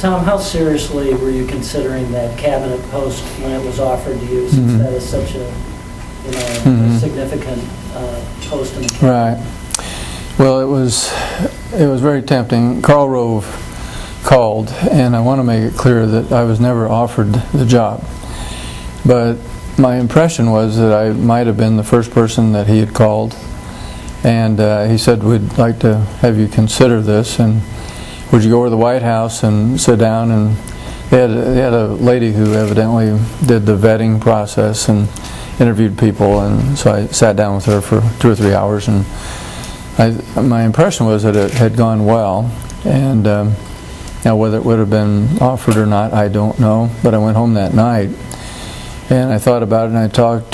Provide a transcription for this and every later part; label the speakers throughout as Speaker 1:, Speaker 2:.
Speaker 1: Tom, how seriously were you considering that cabinet post when it was offered to you, since that is such a, a significant post in the cabinet?
Speaker 2: Right. Well, it was very tempting. Karl Rove called, and I want to make it clear that I was never offered the job. But my impression was that I might have been the first person that he had called, and he said, "We'd like to have you consider this, and would you go over to the White House and sit down?" And they had a lady who evidently did the vetting process and interviewed people, and so I sat down with her for 2 or 3 hours, and my impression was that it had gone well, and now whether it would have been offered or not, I don't know. But I went home that night, and I thought about it, and I talked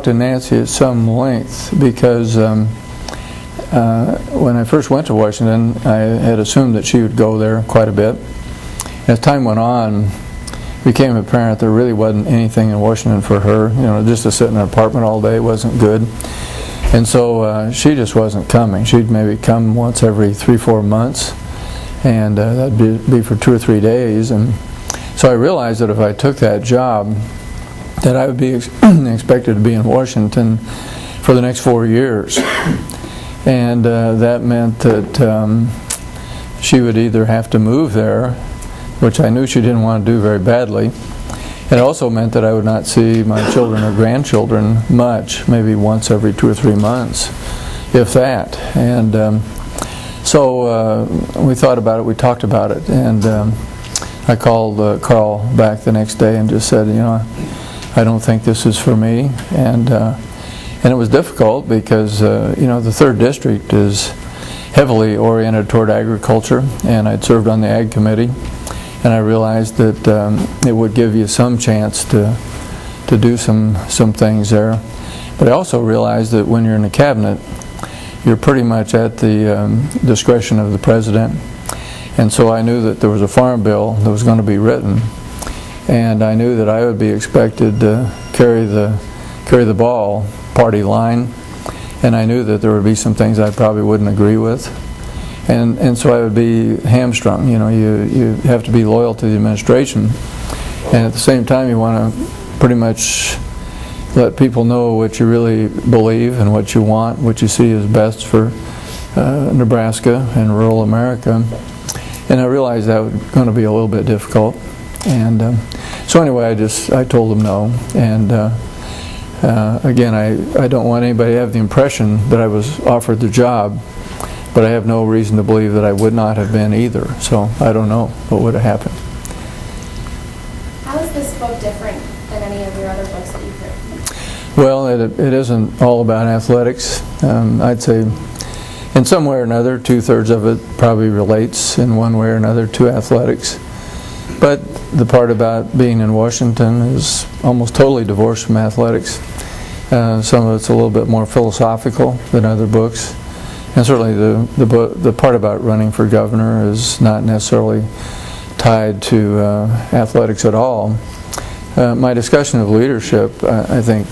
Speaker 2: to Nancy at some length, because when I first went to Washington, I had assumed that she would go there quite a bit. As time went on, it became apparent there really wasn't anything in Washington for her. Just to sit in an apartment all day wasn't good. And so she just wasn't coming. She'd maybe come once every 3-4 months, and that'd be for 2 or 3 days. And so I realized that if I took that job, that I would be expected to be in Washington for the next 4 years. And that meant that she would either have to move there, which I knew she didn't want to do very badly. It also meant that I would not see my children or grandchildren much, maybe once every 2 or 3 months, if that. And so we thought about it, we talked about it, and I called Karl back the next day and just said, I don't think this is for me. And it was difficult because, the 3rd District is heavily oriented toward agriculture, and I'd served on the Ag Committee, and I realized that it would give you some chance to do some things there. But I also realized that when you're in the cabinet, you're pretty much at the discretion of the president. And so I knew that there was a farm bill that was going to be written, and I knew that I would be expected to carry the ball party line, and I knew that there would be some things I probably wouldn't agree with. And so I would be hamstrung. You have to be loyal to the administration, and at the same time you want to pretty much let people know what you really believe and what you want, what you see as best for Nebraska and rural America. And I realized that was going to be a little bit difficult. And so anyway, I told them no. And again, I don't want anybody to have the impression that I was offered the job, but I have no reason to believe that I would not have been either. So I don't know what would have happened.
Speaker 3: How is this book different than any of your other books that you've written?
Speaker 2: Well, it isn't all about athletics. I'd say in some way or another, 2/3 of it probably relates in one way or another to athletics. But the part about being in Washington is almost totally divorced from athletics. Some of it's a little bit more philosophical than other books. And certainly the part about running for governor is not necessarily tied to athletics at all. My discussion of leadership, I think,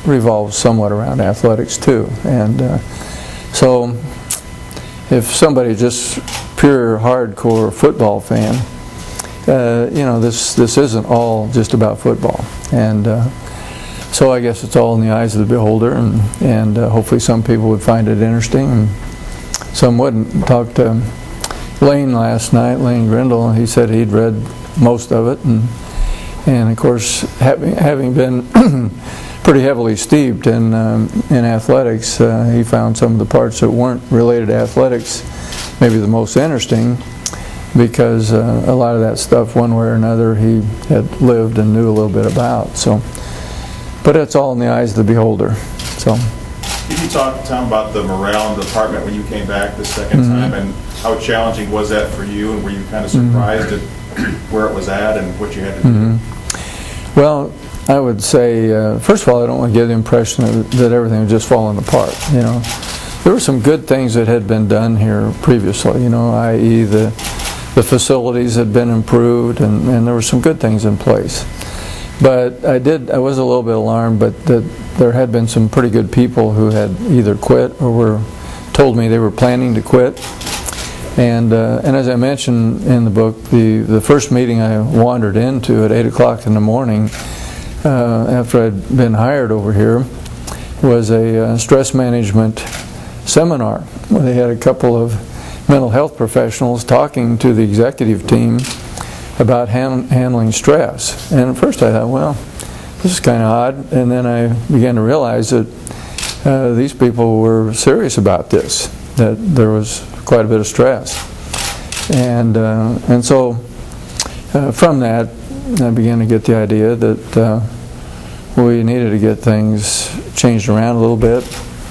Speaker 2: revolves somewhat around athletics too. And so if somebody's just pure hardcore football fan, this isn't all just about football. And so I guess it's all in the eyes of the beholder, and hopefully some people would find it interesting and some wouldn't. Talked to Lane last night, Lane Grindle, and he said he'd read most of it, and of course having been pretty heavily steeped in athletics, he found some of the parts that weren't related to athletics maybe the most interesting, because a lot of that stuff, one way or another, he had lived and knew a little bit about. So, but it's all in the eyes of the beholder. So,
Speaker 4: Did you talk, Tom, about the morale in the department when you came back the second time, and how challenging was that for you, and were you kind of surprised at where it was at and what you had to do?
Speaker 2: Well, I would say, first of all, I don't want to give the impression that everything was just falling apart. There were some good things that had been done here previously, i.e. the facilities had been improved, and there were some good things in place. But I was a little bit alarmed, but that there had been some pretty good people who had either quit or told me they were planning to quit. And as I mentioned in the book, the first meeting I wandered into at 8 o'clock in the morning after I'd been hired over here was a stress management seminar where they had a couple of mental health professionals talking to the executive team about handling stress. And at first I thought, well, this is kind of odd. And then I began to realize that these people were serious about this, that there was quite a bit of stress. And so from that, I began to get the idea that we needed to get things changed around a little bit.